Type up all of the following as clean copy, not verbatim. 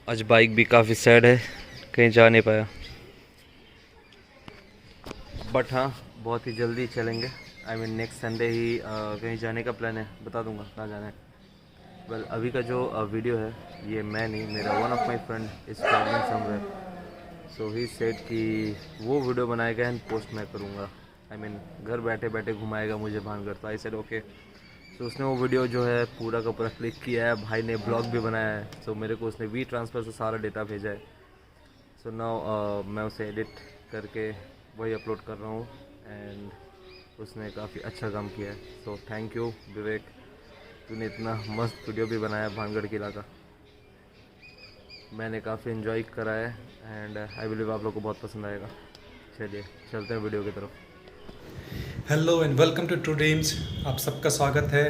आज बाइक भी काफ़ी सैड है, कहीं जा नहीं पाया। बट हाँ, बहुत ही जल्दी चलेंगे। आई मीन नेक्स्ट संडे ही कहीं जाने का प्लान है, बता दूंगा कहाँ जाना है। वेल अभी का जो वीडियो है ये मैं नहीं, मेरा one of my friend is travelling somewhere, so he said कि वो वीडियो बनाएगा एंड पोस्ट मैं करूँगा। आई मीन घर बैठे बैठे घुमाएगा मुझे भानगढ़। तो आई सेड ओके। तो उसने वो वीडियो जो है पूरा का पूरा क्लिक किया है, भाई ने ब्लॉग भी बनाया है। सो मेरे को उसने वी ट्रांसफ़र से सारा डेटा भेजा है। सो नाउ मैं उसे एडिट करके वही अपलोड कर रहा हूँ एंड उसने काफ़ी अच्छा काम किया है। सो थैंक यू विवेक, तूने इतना मस्त वीडियो भी बनाया भानगढ़ किला का। मैंने काफ़ी इन्जॉय करा है एंड आई बिलीव आप लोग को बहुत पसंद आएगा। चलिए चलते हैं वीडियो की तरफ। Hello and welcome to dreams. आप सबका स्वागत है।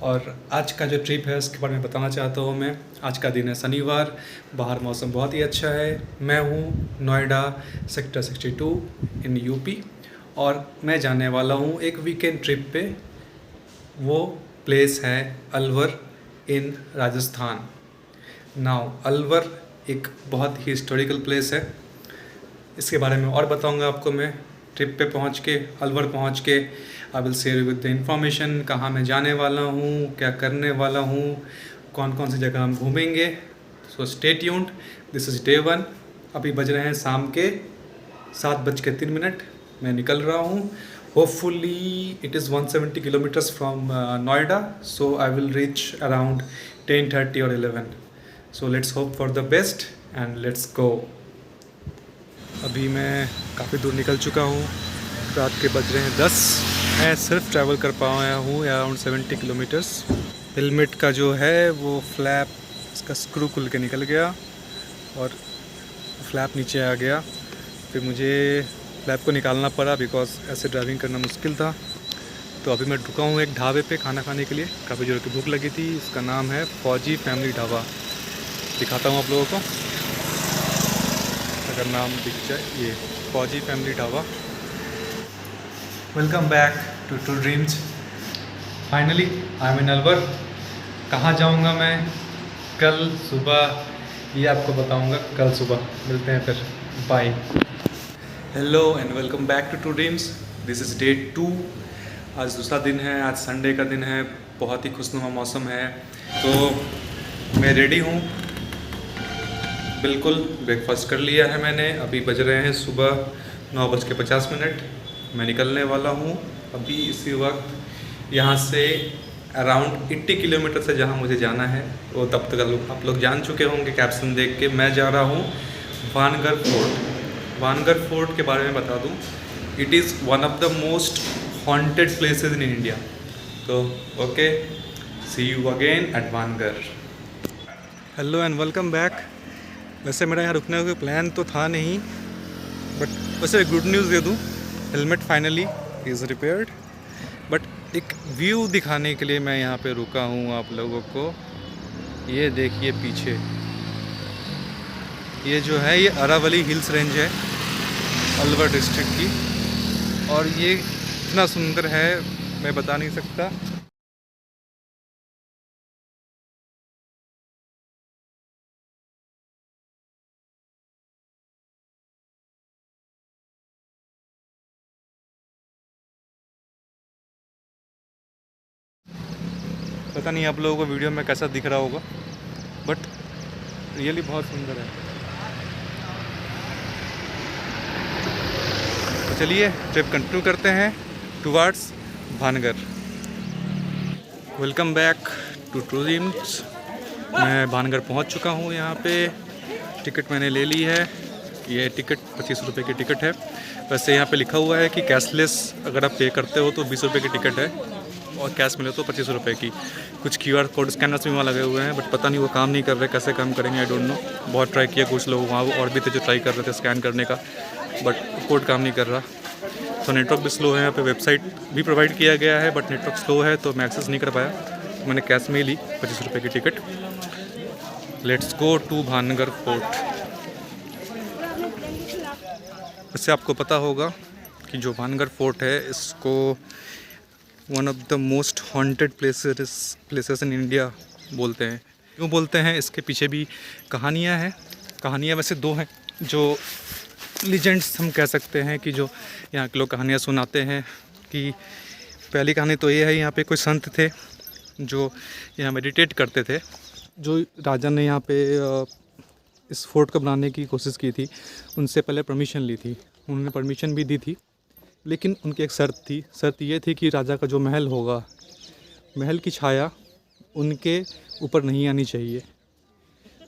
और आज का जो ट्रिप है उसके बारे में बताना चाहता हूँ मैं। आज का दिन है शनिवार, बाहर मौसम बहुत ही अच्छा है। मैं हूँ नोएडा सेक्टर 62 इन यूपी और मैं जाने वाला हूँ एक वीकेंड ट्रिप पे। वो प्लेस है अलवर इन राजस्थान। नाउ अलवर एक बहुत ही हिस्टोरिकल प्लेस है। इसके बारे में और बताऊंगा आपको मैं ट्रिप पे पहुंच के, अलवर पहुंच के। I will share with the information, कहाँ मैं जाने वाला हूँ, क्या करने वाला हूँ, कौन कौन सी जगह हम घूमेंगे। So stay tuned, this is day 1। अभी बज रहे हैं शाम के 7:03। मैं निकल रहा हूँ। Hopefully it is 170 kilometres from Noida, so I will reach around 10:30 और 11। So let's hope for the best and let's go. अभी मैं काफ़ी दूर निकल चुका हूँ। रात के बज रहे हैं 10। मैं सिर्फ ट्रैवल कर पाया हूँ अराउंड 70 किलोमीटर्स। हेलमेट का जो है वो फ्लैप, इसका स्क्रू खुल के निकल गया और फ्लैप नीचे आ गया। फिर मुझे फ्लैप को निकालना पड़ा बिकॉज ऐसे ड्राइविंग करना मुश्किल था। तो अभी मैं रुका हूँ एक ढाबे पे खाना खाने के लिए। काफ़ी जोर की भूख लगी थी। इसका नाम है फौजी फैमिली ढाबा। दिखाता हूँ आप लोगों को, अगर नाम दिख जाए, ये फौजी family dhaba. Welcome back to dreams. Finally I am in Alwar. कहाँ जाऊँगा मैं कल सुबह, ये आपको बताऊँगा कल सुबह। मिलते हैं फिर, bye. Hello and welcome back to dreams. This is day 2। आज दूसरा दिन है, आज संडे का दिन है। बहुत ही खुशनुमा मौसम है। तो मैं रेडी हूँ बिल्कुल। ब्रेकफास्ट कर लिया है मैंने। अभी बज रहे हैं सुबह 9:50। मैं निकलने वाला हूँ अभी इसी वक्त यहाँ से। अराउंड 80 किलोमीटर से जहाँ मुझे जाना है वो तब तक आप लोग जान चुके होंगे कैप्शन देख के। मैं जा रहा हूँ भानगढ़ फोर्ट। भानगढ़ फोर्ट के बारे में बता दूँ, it is one of the most haunted places in India. तो okay, see you again at Bhangarh. Hello and welcome back. वैसे मेरा यहाँ रुकने का प्लान तो था नहीं, बट वैसे गुड न्यूज़ दे दूँ, helmet finally is repaired. But एक व्यू दिखाने के लिए मैं यहाँ पे रुका हूँ आप लोगों को। ये देखिए पीछे, ये जो है ये अरावली हिल्स रेंज है अलवर डिस्ट्रिक्ट की। और ये इतना सुंदर है मैं बता नहीं सकता। पता नहीं आप लोगों को वीडियो में कैसा दिख रहा होगा, बट रियली बहुत सुंदर है। तो चलिए ट्रिप कंटिन्यू करते हैं towards Bhangarh. Welcome back to dreams. मैं भानगढ़ पहुंच चुका हूं। यहाँ पे टिकट मैंने ले ली है। ये टिकट 25 रुपये की टिकट है। वैसे यहाँ पे लिखा हुआ है कि कैशलेस अगर आप पे करते हो तो 20 रुपये की टिकट है और कैश मिले तो 25 रुपये की। कुछ QR कोड स्कैनर्स भी वहाँ लगे हुए हैं, बट पता नहीं वो काम नहीं कर रहे। कैसे काम करेंगे आई डोंट नो। बहुत ट्राई किया, कुछ लोग वहाँ और भी थे जो ट्राई कर रहे थे स्कैन करने का, बट कोड काम नहीं कर रहा। तो नेटवर्क भी स्लो है यहाँ पे। वेबसाइट भी प्रोवाइड किया गया है बट नेटवर्क स्लो है तो मैं एक्सेस नहीं कर पाया। तो मैंने कैश में ही ली 25 रुपये की ticket. Let's go to Bhangarh fort. वैसे आपको पता होगा कि जो भानगढ़ फोर्ट है इसको one of the most haunted places in India बोलते हैं। क्यों बोलते हैं, इसके पीछे भी कहानियाँ हैं। कहानियाँ वैसे दो हैं जो लीजेंड्स हम कह सकते हैं कि जो यहाँ के लोग कहानियाँ सुनाते हैं। कि पहली कहानी तो ये है, यहाँ पे कोई संत थे जो यहाँ मेडिटेट करते थे। जो राजा ने यहाँ पे इस फोर्ट को बनाने की कोशिश की थी, उनसे पहले परमिशन ली थी, उन्होंने परमिशन भी दी थी, लेकिन उनकी एक शर्त थी। शर्त ये थी कि राजा का जो महल होगा, महल की छाया उनके ऊपर नहीं आनी चाहिए।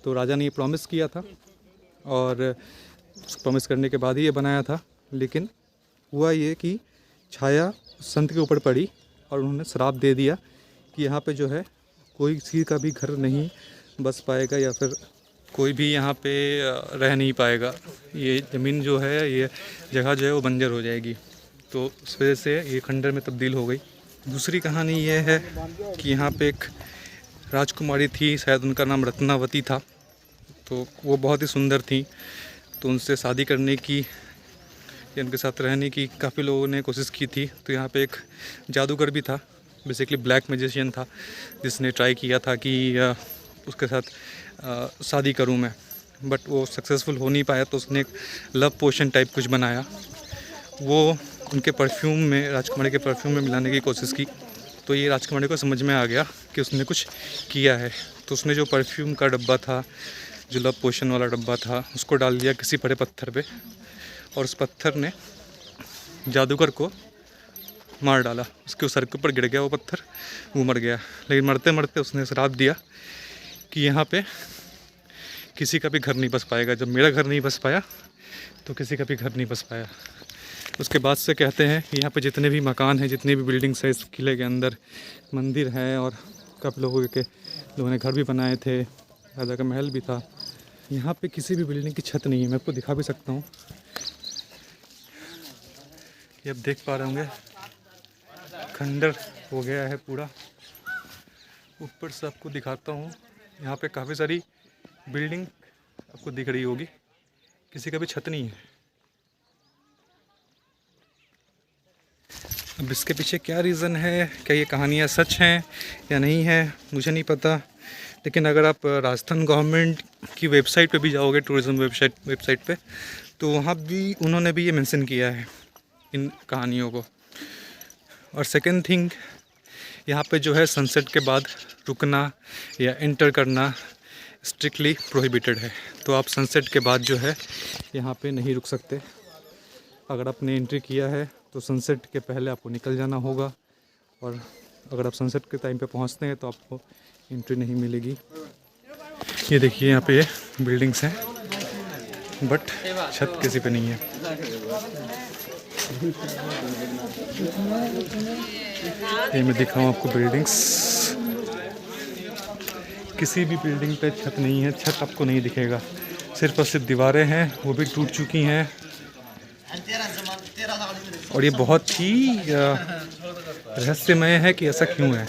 तो राजा ने ये प्रॉमिस किया था और प्रॉमिस करने के बाद ही ये बनाया था। लेकिन हुआ ये कि छाया संत के ऊपर पड़ी और उन्होंने श्राप दे दिया कि यहाँ पे जो है कोई किसी का भी घर नहीं बस पाएगा या फिर कोई भी यहाँ पे रह नहीं पाएगा। ये ज़मीन जो है, ये जगह जो है वो बंजर हो जाएगी। तो उस वजह से ये खंडर में तब्दील हो गई। दूसरी कहानी ये है कि यहाँ पे एक राजकुमारी थी, शायद उनका नाम रत्नावती था। तो वो बहुत ही सुंदर थी, तो उनसे शादी करने की या उनके साथ रहने की काफ़ी लोगों ने कोशिश की थी। तो यहाँ पे एक जादूगर भी था, बेसिकली ब्लैक मैजिशियन था, जिसने ट्राई किया था कि उसके साथ शादी करूं मैं, बट वो सक्सेसफुल हो नहीं पाया। तो उसने एक लव पोशन टाइप कुछ बनाया, वो उनके परफ्यूम में, राजकुमारी के परफ्यूम में मिलाने की कोशिश की। तो ये राजकुमारी को समझ में आ गया कि उसने कुछ किया है। तो उसने जो परफ्यूम का डब्बा था, जो लव पोशन वाला डब्बा था, उसको डाल दिया किसी बड़े पत्थर पे, और उस पत्थर ने जादूगर को मार डाला। उसके सर के ऊपर गिर गया वो पत्थर, वो मर गया। लेकिन मरते मरते उसने श्राप दिया कि यहाँ पे किसी का भी घर नहीं बस पाएगा। जब मेरा घर नहीं बस पाया तो किसी का भी घर नहीं बस पाया। उसके बाद से कहते हैं कि यहाँ पे जितने भी मकान हैं, जितनी भी बिल्डिंग्स हैं इस किले के अंदर, मंदिर है और काफ़ी लोगों ने घर भी बनाए थे, राजा का महल भी था। यहाँ पे किसी भी बिल्डिंग की छत नहीं है। मैं आपको दिखा भी सकता हूँ, ये आप देख पा रहे होंगे, खंडर हो गया है पूरा। ऊपर से आपको दिखाता हूँ, यहाँ पे काफ़ी सारी बिल्डिंग आपको दिख रही होगी, किसी का भी छत नहीं है। अब इसके पीछे क्या रीज़न है, क्या ये कहानियाँ सच हैं या नहीं है, मुझे नहीं पता। लेकिन अगर आप राजस्थान गवर्नमेंट की वेबसाइट पे भी जाओगे, टूरिज़्म वेबसाइट पे, तो वहाँ भी उन्होंने भी ये मेंशन किया है इन कहानियों को। और सेकंड थिंग, यहाँ पे जो है सनसेट के बाद रुकना या एंटर करना स्ट्रिक्टली प्रोहिबिटेड है। तो आप सनसेट के बाद जो है यहाँ पे नहीं रुक सकते। अगर आपने एंट्री किया है तो सनसेट के पहले आपको निकल जाना होगा, और अगर आप सनसेट के टाइम पे पहुँचते हैं तो आपको एंट्री नहीं मिलेगी। ये देखिए यहाँ पे बिल्डिंग्स हैं, बट छत किसी पे नहीं है। ये मैं दिखाऊँ आपको बिल्डिंग्स, किसी भी बिल्डिंग पे छत नहीं है, छत आपको नहीं दिखेगा, सिर्फ और सिर्फ दीवारें हैं, वो भी टूट चुकी हैं। और ये बहुत ही रहस्यमय है कि ऐसा क्यों है।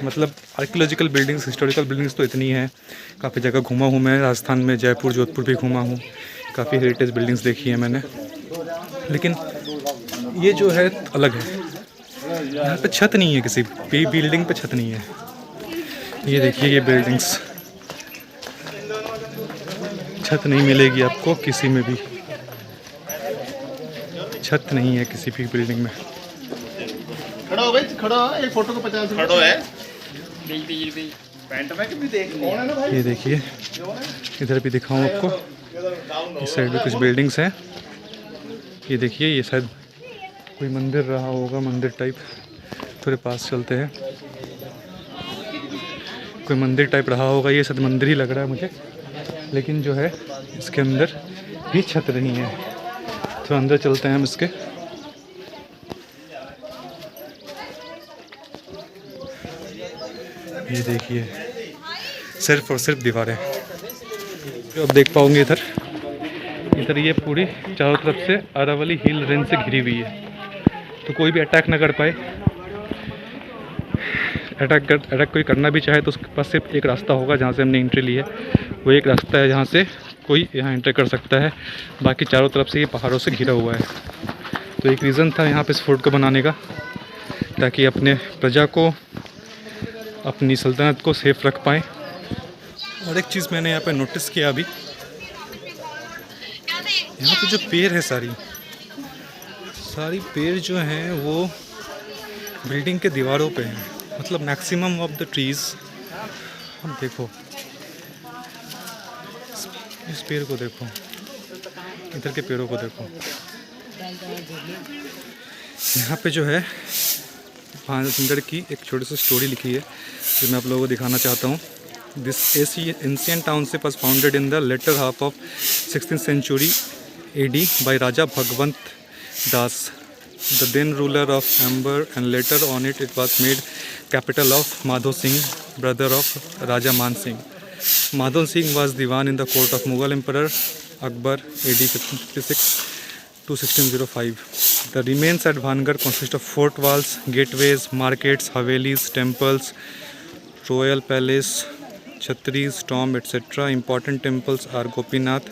मतलब आर्कियोलॉजिकल बिल्डिंग्स, हिस्टोरिकल बिल्डिंग्स तो इतनी हैं, काफ़ी जगह घूमा हूँ मैं, राजस्थान में जयपुर, जोधपुर भी घूमा हूँ, काफ़ी हेरिटेज बिल्डिंग्स देखी है मैंने। लेकिन ये जो है अलग है, यहाँ पे छत नहीं है, किसी भी बिल्डिंग पे छत नहीं है। ये देखिए ये बिल्डिंग्स, छत नहीं मिलेगी आपको किसी में भी, छत नहीं है किसी भी बिल्डिंग में। खड़ा हो भाई, खड़ा हो, एक फोटो को 50 खड़ो है। पैंट में भी देख कौन है ना भाई। ये देखिए इधर भी दिखाऊं आपको, इस साइड भी कुछ बिल्डिंग्स हैं। ये देखिए, ये शायद कोई मंदिर रहा होगा, मंदिर टाइप। थोड़े पास चलते हैं, कोई मंदिर टाइप रहा होगा, ये शायद मंदिर ही लग रहा है मुझे। लेकिन जो है इसके अंदर भी छत नहीं है। तो अंदर चलते हैं हम इसके। ये देखिए सिर्फ और सिर्फ दीवारें। जो आप देख पाओगे इधर ये पूरी चारों तरफ से अरावली हिल रेंज से घिरी हुई है, तो कोई भी अटैक ना कर पाए। अटैक कोई करना भी चाहे तो उसके पास सिर्फ एक रास्ता होगा जहाँ से हमने एंट्री ली है, वो एक रास्ता है जहाँ से कोई यहाँ एंटर कर सकता है। बाकी चारों तरफ से ये पहाड़ों से घिरा हुआ है। तो एक रीज़न था यहाँ पे इस फोर्ट को बनाने का, ताकि अपने प्रजा को अपनी सल्तनत को सेफ रख पाएँ। और एक चीज़ मैंने यहाँ पे नोटिस किया अभी, यहाँ पे जो पेड़ है सारी पेड़ जो हैं वो बिल्डिंग के दीवारों पे हैं, मतलब मैक्सिमम ऑफ द ट्रीज़। अब देखो इस पेड़ को देखो, इधर के पेड़ों को देखो। यहाँ पे जो है भानगढ़ की एक छोटी सी स्टोरी लिखी है जो मैं आप लोगों को दिखाना चाहता हूँ। This ancient township was founded in the latter half of 16th century AD by Raja Bhagwant Das, the then ruler of Amber, and later on it was made capital of Madho Singh, brother of Raja Man Singh. Madho Singh was Diwan in the court of Mughal Emperor Akbar AD 1556 to 1605. The remains at Bhangarh consist of fort walls, gateways, markets, havelis, temples, royal palace, Chhatris, tomb, etc. Important temples are Gopinath,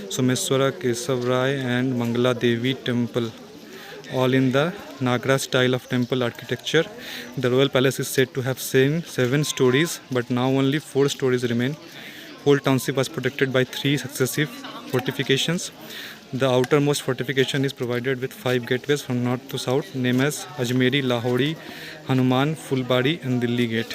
Someshwara, Kesav Rai and Mangala Devi temple, all in the Nagra style of temple architecture. The royal palace is said to have seen 7 stories, but now only 4 stories remain. Whole township was protected by 3 successive fortifications. The outermost fortification is provided with 5 gateways from north to south, named as Ajmeri, Lahori, Hanuman, Fulbari and Dilli Gate.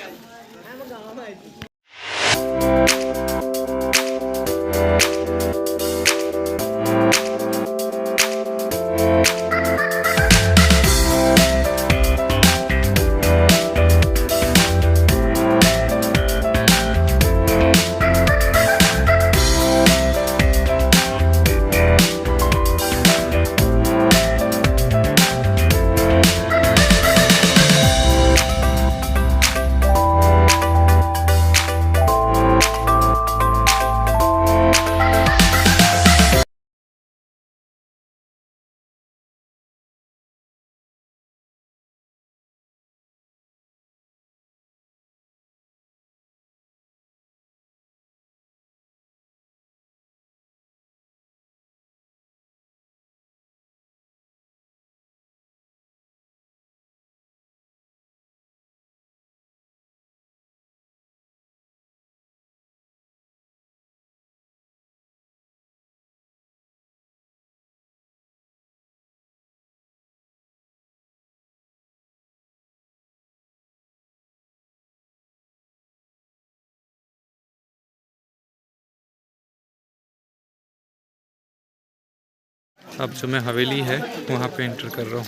अब जो मैं हवेली है वहाँ पे enter कर रहा हूँ।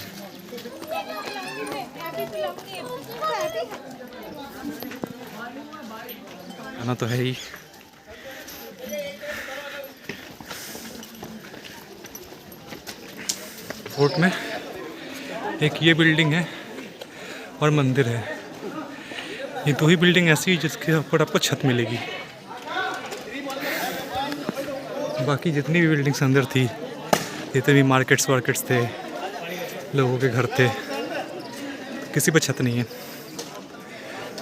आना तो है ही। फोर्ट में एक ये बिल्डिंग है और मंदिर है। ये 2 ही बिल्डिंग ऐसी है जिसके ऊपर आपको छत मिलेगी। बाकी जितनी भी बिल्डिंग्स अंदर थी, जितने भी मार्केट्स वार्केट्स थे, लोगों के घर थे, किसी पे छत नहीं है।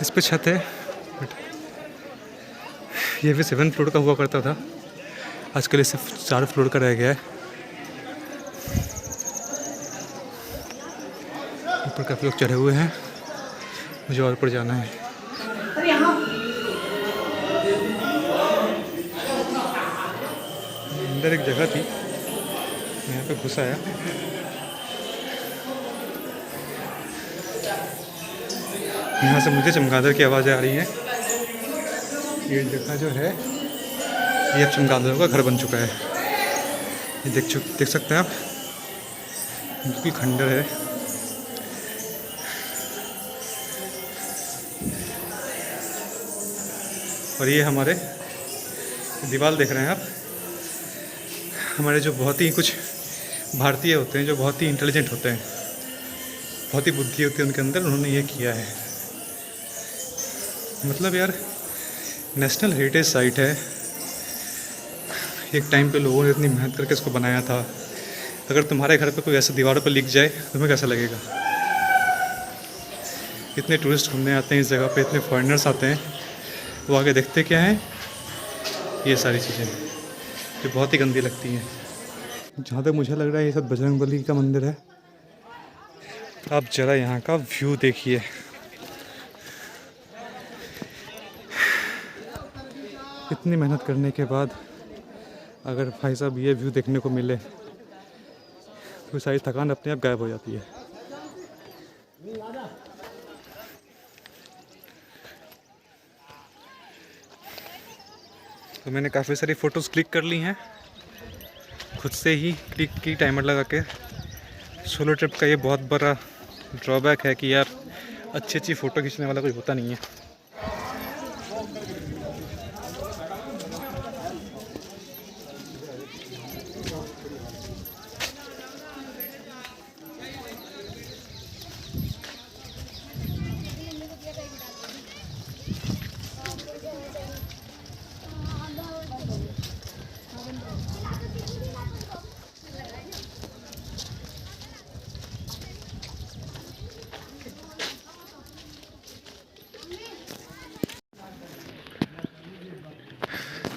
इस पे छत है, बट ये भी 7 फ्लोर का हुआ करता था, आजकल ये सिर्फ 4 फ्लोर का रह गया है। ऊपर काफ़ी लोग चढ़े हुए हैं, मुझे और ऊपर जाना है। अंदर एक जगह थी, यहाँ पे घुस आया। यहाँ से मुझे चमगादड़ की आवाज़ें आ रही हैं। ये जगह जो है ये अब चमगादड़ों का घर बन चुका है। ये देख सकते हैं आप, बिल्कुल खंडर है। और ये हमारे दीवार देख रहे हैं आप, हमारे जो बहुत ही कुछ भारतीय होते हैं, जो बहुत ही इंटेलिजेंट होते हैं, बहुत ही बुद्धि होती है उनके अंदर, उन्होंने ये किया है। मतलब यार नेशनल हेरिटेज साइट है, एक टाइम पे लोगों ने इतनी मेहनत करके इसको बनाया था। अगर तुम्हारे घर पे कोई ऐसे दीवारों पर लिख जाए तुम्हें कैसा लगेगा? इतने टूरिस्ट घूमने आते हैं इस जगह पे, इतने फॉरेनर्स आते हैं, वो आगे देखते क्या हैं? ये सारी चीज़ें जो बहुत ही गंदी लगती हैं। जहाँ तक मुझे लग रहा है ये सब बजरंगबली का मंदिर है। आप ज़रा यहाँ का व्यू देखिए, इतनी मेहनत करने के बाद अगर भाई साहब ये व्यू देखने को मिले तो सारी थकान अपने आप गायब हो जाती है। तो मैंने काफ़ी सारी फ़ोटोज़ क्लिक कर ली हैं, खुद से ही क्लिक की टाइमर लगा के। सोलो ट्रिप का ये बहुत बड़ा ड्रॉबैक है कि यार अच्छी फ़ोटो खींचने वाला कोई होता नहीं है।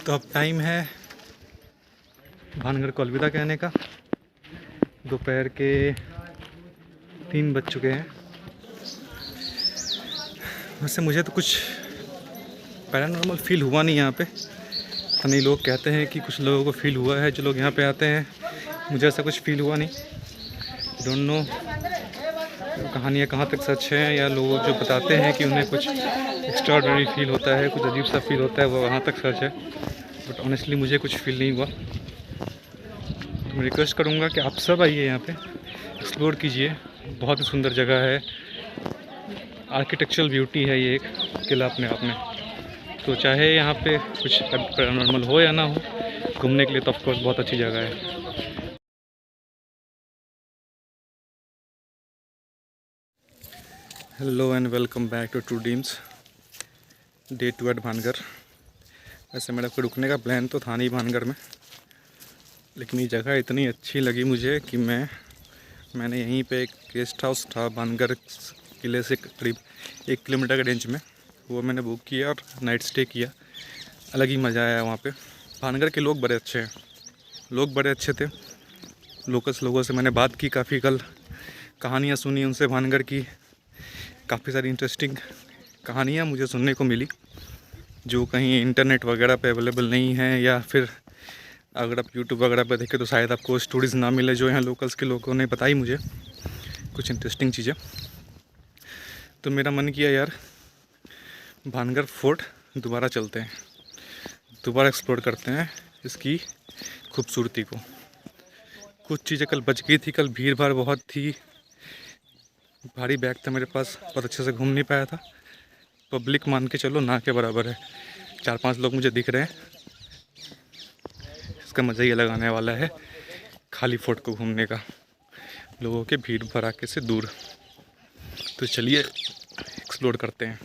तो अब टाइम है भानगढ़ को अलविदा कहने का। दोपहर के 3 बज चुके हैं। वैसे मुझे तो कुछ पैरानॉर्मल फील हुआ नहीं यहाँ पे। नहीं, लोग कहते हैं कि कुछ लोगों को फील हुआ है जो लोग यहाँ पे आते हैं। मुझे ऐसा कुछ फील हुआ नहीं। डोंट नो कहानियाँ कहाँ तक सच हैं, या लोग जो बताते हैं कि उन्हें कुछ एक्स्ट्राऑर्डिनरी फील होता है, कुछ अजीब सा फील होता है, वो वहाँ तक सच है। बट ऑनेस्टली मुझे कुछ फील नहीं हुआ। तो मैं रिक्वेस्ट करूँगा कि आप सब आइए यहाँ पे, एक्सप्लोर कीजिए। बहुत ही सुंदर जगह है, आर्किटेक्चरल ब्यूटी है ये एक किला अपने आप में। तो चाहे यहाँ पे कुछ पैरानॉर्मल हो या ना हो, घूमने के लिए तो ऑफकोर्स बहुत अच्छी जगह है। Hello and welcome back to dreams day 2 at Bhangarh. वैसे मेरा कोई रुकने का प्लान तो था नहीं भानगढ़ में, लेकिन ये जगह इतनी अच्छी लगी मुझे कि मैंने यहीं पे एक गेस्ट हाउस था भानगढ़ किले से करीब 1 किलोमीटर के रेंज में, वो मैंने बुक किया और नाइट स्टे किया। अलग ही मज़ा आया वहाँ पे। भानगढ़ के लोग बड़े अच्छे हैं, लोग बड़े अच्छे थे। लोकल्स लोगों से मैंने बात की, काफ़ी कल कहानियाँ सुनी उनसे भानगढ़ की। काफ़ी सारी इंटरेस्टिंग कहानियाँ मुझे सुनने को मिली जो कहीं इंटरनेट वगैरह पे अवेलेबल नहीं है, या फिर अगर आप यूट्यूब वगैरह पे देखें तो शायद आपको स्टोरीज़ ना मिले जो यहाँ लोकल्स के लोगों ने बताई मुझे कुछ इंटरेस्टिंग चीज़ें। तो मेरा मन किया यार भानगढ़ फोर्ट दोबारा चलते हैं, दोबारा एक्सप्लोर करते हैं इसकी खूबसूरती को। कुछ चीज़ें कल बच गई थी, कल भीड़ भाड़ बहुत थी, भारी बैग था मेरे पास, बहुत अच्छे से घूम नहीं पाया था। पब्लिक मान के चलो ना के बराबर है। 4-5 लोग मुझे दिख रहे हैं, इसका मज़ा ही अलग आने वाला है खाली फोर्ट को घूमने का, लोगों के भीड़ भड़ाके से दूर। तो चलिए एक्सप्लोर करते हैं।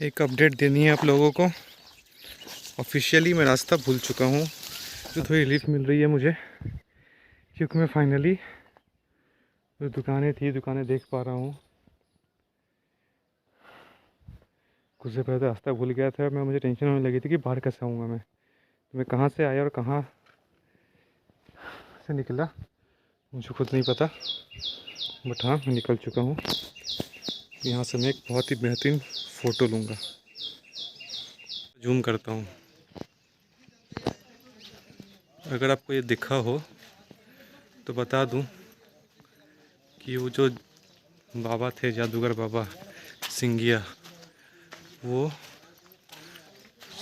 एक अपडेट देनी है आप लोगों को। ऑफिशियली मैं रास्ता भूल चुका हूँ, तो थोड़ी रिलीफ मिल रही है मुझे, क्योंकि मैं फाइनली जो दुकानें देख पा रहा हूँ। कुछ देर पहले रास्ता भूल गया था मैं, मुझे टेंशन होने लगी थी कि बाहर कैसे आऊँगा मैं। तो मैं कहाँ से आया और कहाँ से निकला मुझे खुद नहीं पता, बट हाँ मैं निकल चुका हूँ। यहाँ से मैं एक बहुत ही बेहतरीन फ़ोटो लूँगा। जूम करता हूँ, अगर आपको ये दिखा हो तो बता दूँ कि वो जो बाबा थे, जादूगर बाबा सिंगिया, वो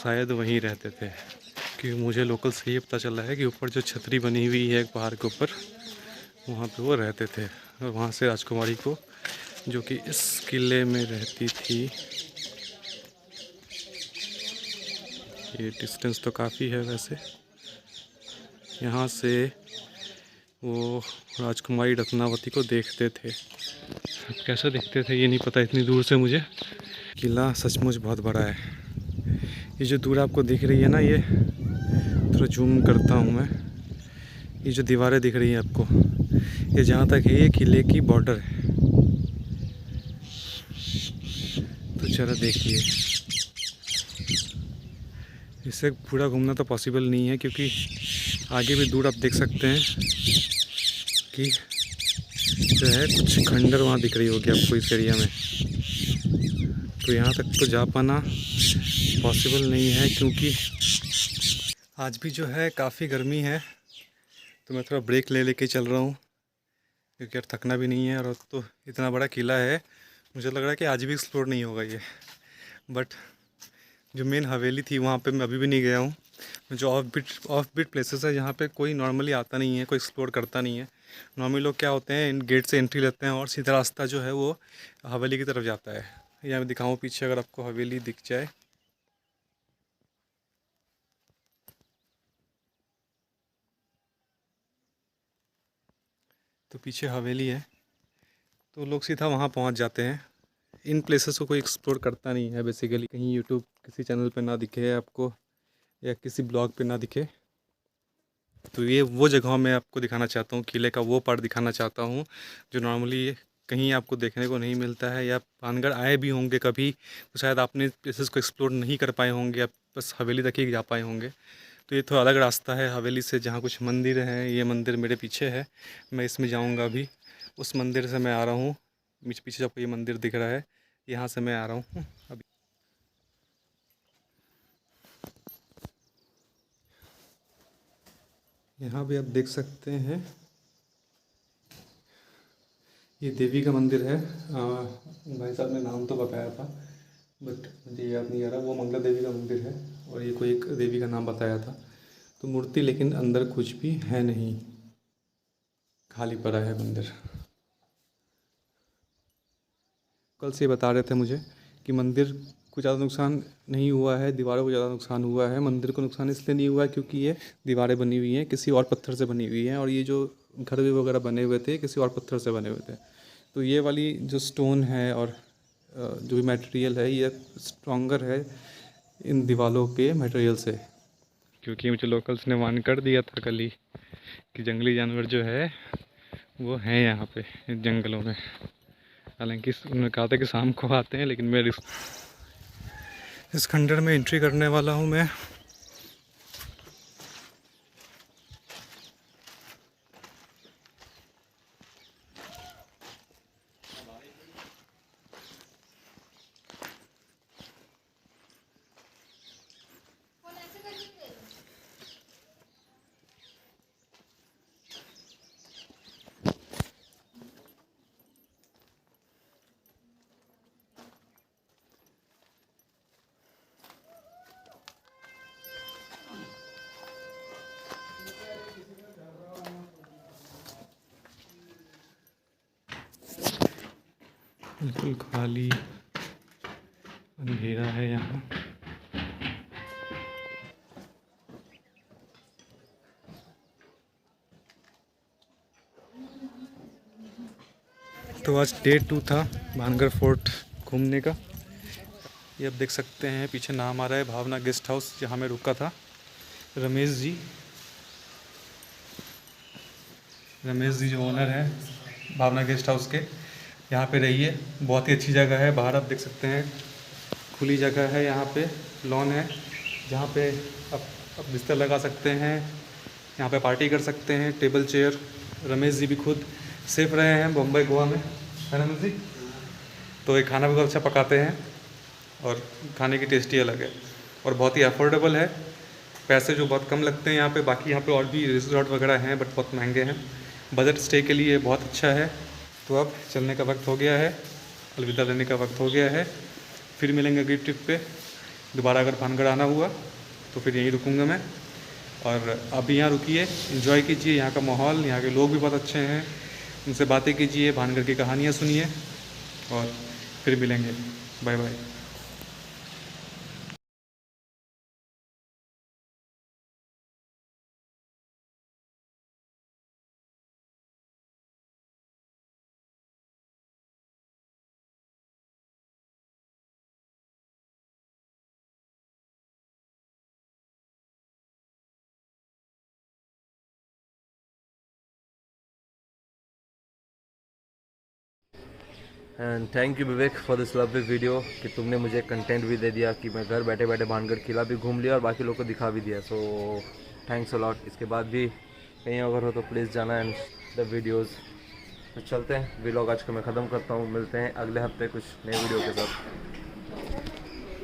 शायद वहीं रहते थे। क्योंकि मुझे लोकल से ये पता चला है कि ऊपर जो छतरी बनी हुई है एक पहाड़ के ऊपर, वहाँ पे वो रहते थे। और वहाँ से राजकुमारी को, जो कि इस किले में रहती थी, ये डिस्टेंस तो काफ़ी है वैसे, यहाँ से वो राजकुमारी रत्नावती को देखते थे। अब कैसे देखते थे ये नहीं पता इतनी दूर से मुझे। किला सचमुच बहुत बड़ा है। ये जो दूर आपको दिख रही है ना, ये थोड़ा जूम करता हूँ मैं, ये जो दीवारें दिख रही हैं आपको, ये जहाँ तक है ये किले की बॉर्डर है। तो जरा देखिए, इससे पूरा घूमना तो पॉसिबल नहीं है, क्योंकि आगे भी दूर आप देख सकते हैं कि जो है कुछ खंडर वहाँ दिख रही होगी आपको इस एरिया में। तो यहाँ तक तो जा पाना पॉसिबल नहीं है क्योंकि आज भी जो है काफ़ी गर्मी है, तो मैं थोड़ा ब्रेक ले लेके चल रहा हूँ क्योंकि यार थकना भी नहीं है। और तो इतना बड़ा किला है, मुझे लग रहा है कि आज भी एक्सप्लोर नहीं होगा ये। बट जो मेन हवेली थी वहाँ पे मैं अभी भी नहीं गया हूँ। जो ऑफ बीट प्लेसेस है जहाँ पे कोई नॉर्मली आता नहीं है, कोई एक्सप्लोर करता नहीं है। नॉर्मली लोग क्या होते हैं, इन गेट से एंट्री लेते हैं और सीधा रास्ता जो है वो हवेली की तरफ जाता है। यहाँ मैं दिखाऊँ पीछे, अगर आपको हवेली दिख जाए, तो पीछे हवेली है, तो लोग सीधा वहाँ पहुँच जाते हैं। इन प्लेसेस को कोई एक्सप्लोर करता नहीं है बेसिकली। कहीं यूट्यूब किसी चैनल पे ना दिखे आपको या किसी ब्लॉग पे ना दिखे। तो ये वो जगह मैं आपको दिखाना चाहता हूँ, किले का वो पार्ट दिखाना चाहता हूँ जो नॉर्मली कहीं आपको देखने को नहीं मिलता है। या भानगढ़ आए भी होंगे कभी तो शायद आपने प्लेसेस को एक्सप्लोर नहीं कर पाए होंगे, आप बस हवेली तक ही जा पाए होंगे। तो ये थोड़ा अलग रास्ता है हवेली से, जहाँ कुछ मंदिर हैं। ये मंदिर मेरे पीछे है, मैं इसमें जाऊँगा अभी। उस मंदिर से मैं आ रहा हूँ, पीछे आपको ये मंदिर दिख रहा है, यहाँ से मैं आ रहा हूँ अभी। यहाँ भी आप देख सकते हैं, ये देवी का मंदिर है। भाई साहब ने नाम तो बताया था बट मुझे याद नहीं आ रहा। वो मंगला देवी का मंदिर है और ये कोई एक देवी का नाम बताया था। तो मूर्ति लेकिन अंदर कुछ भी है नहीं, खाली पड़ा है मंदिर। कल से बता रहे थे मुझे कि मंदिर को ज़्यादा नुकसान नहीं हुआ है, दीवारों को ज़्यादा नुकसान हुआ है। मंदिर को नुकसान इसलिए नहीं हुआ है क्योंकि ये दीवारें बनी हुई हैं किसी और पत्थर से बनी हुई हैं, और ये जो घर वगैरह बने हुए थे किसी और पत्थर से बने हुए थे। तो ये वाली जो स्टोन है और जो भी मटेरियल है ये स्ट्रॉन्गर है इन दीवारों के मटेरियल से। क्योंकि मुझे लोकल्स ने वार्न कर दिया था कल ही कि जंगली जानवर जो है वो हैं यहाँ पे जंगलों में। हालांकि उन्होंने कहा था कि शाम को आते हैं, लेकिन मैं इस खंडर में एंट्री करने वाला हूँ मैं। बिल्कुल खाली अंधेरा है यहाँ। तो आज डे 2 था भानगढ़ फोर्ट घूमने का। ये आप देख सकते हैं पीछे नाम आ रहा है भावना गेस्ट हाउस, जहाँ मैं रुका था। रमेश जी जो ओनर हैं भावना गेस्ट हाउस के, यहाँ पे रहिए। बहुत ही अच्छी जगह है। बाहर आप देख सकते हैं खुली जगह है, यहाँ पे लॉन है जहाँ पे आप बिस्तर लगा सकते हैं, यहाँ पे पार्टी कर सकते हैं, टेबल चेयर। रमेश जी भी खुद सेफ रहे हैं बम्बई गोवा में, है रमेश जी? तो ये खाना भी बहुत अच्छा पकाते हैं और खाने की टेस्ट ही अलग है और बहुत ही अफोर्डेबल है। पैसे जो बहुत कम लगते हैं यहाँ पे। बाकी यहाँ पे और भी रिजॉर्ट वगैरह हैं बट बहुत महंगे हैं। बजट स्टे के लिए बहुत अच्छा है। तो अब चलने का वक्त हो गया है, अलविदा लेने का वक्त हो गया है। फिर मिलेंगे अगली ट्रिप पे। दोबारा अगर भानगढ़ आना हुआ तो फिर यहीं रुकूंगा मैं। और आप भी यहाँ रुकिए, एंजॉय कीजिए यहाँ का माहौल। यहाँ के लोग भी बहुत अच्छे हैं, उनसे बातें कीजिए, भानगढ़ की कहानियाँ सुनिए और फिर मिलेंगे। Bye bye. And thank you Vivek for this lovely video कि तुमने मुझे कंटेंट भी दे दिया कि मैं घर बैठे बैठे भानगढ़ किला भी घूम लिया और बाकी लोग को दिखा भी दिया। So thanks a lot. इसके बाद भी कहीं अगर हो तो प्लीज़ जाना एंड द वीडियोज़। तो चलते हैं, व्लॉग आज का मैं ख़त्म करता हूँ। मिलते हैं अगले हफ्ते कुछ नए वीडियो के साथ।